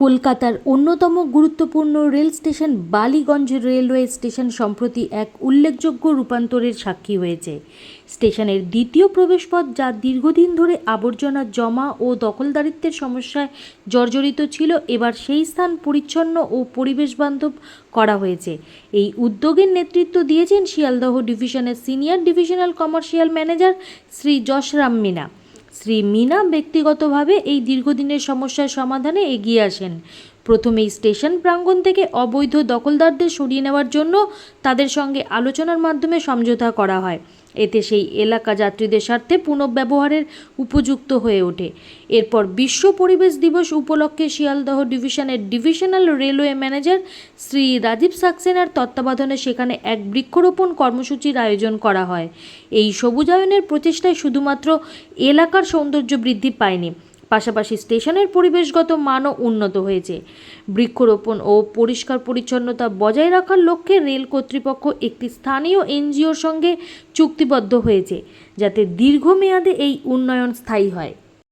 কলকাতার অন্যতম গুরুত্বপূর্ণ rail station Ballygunge railway station সম্প্রতি এক উল্লেখযোগ্য রূপান্তরের সাক্ষী হয়েছে। স্টেশনের দ্বিতীয় প্রবেশপথ, যা দীর্ঘদিন ধরে আবর্জনা জমা ও দখলদারিত্বের সমস্যায় জর্জরিত ছিল, এবার সেই স্থান পরিচ্ছন্ন ও পরিবেশবান্ধব করা হয়েছে। এই উদ্যোগের নেতৃত্ব দিয়েছেন শিয়ালদহ ডিভিশনের senior divisional commercial manager Shri Jasram Meena. Shri Meena ব্যক্তিগতভাবে এই দীর্ঘদিনের সমস্যার সমাধানে এগিয়ে আসেন। প্রথমেই স্টেশন প্রাঙ্গণ থেকে অবৈধ দখলদারদের সরিয়ে নেওয়ার জন্য তাদের সঙ্গে আলোচনার মাধ্যমে সমঝোতা করা হয়। এতে সেই এলাকা যাত্রীদের স্বার্থে পুনর্ব্যবহারের উপযুক্ত হয়ে ওঠে। এরপর বিশ্ব পরিবেশ দিবস উপলক্ষে শিয়ালদহ ডিভিশনের divisional railway manager Shri Rajiv সাক্সেনার তত্ত্বাবধানে সেখানে এক বৃক্ষরোপণ কর্মসূচির আয়োজন করা হয়। এই সবুজায়নের প্রচেষ্টায় শুধুমাত্র এলাকার সৌন্দর্য বৃদ্ধি পায়নি, পাশাপাশি স্টেশনের পরিবেশগত মানও উন্নত হয়েছে। বৃক্ষরোপণ ও পরিষ্কার পরিচ্ছন্নতা বজায় রাখার লক্ষ্যে রেল কর্তৃপক্ষ একটি স্থানীয় এনজিওর সঙ্গে চুক্তিবদ্ধ হয়েছে, যাতে দীর্ঘমেয়াদে এই উন্নয়ন স্থায়ী হয়।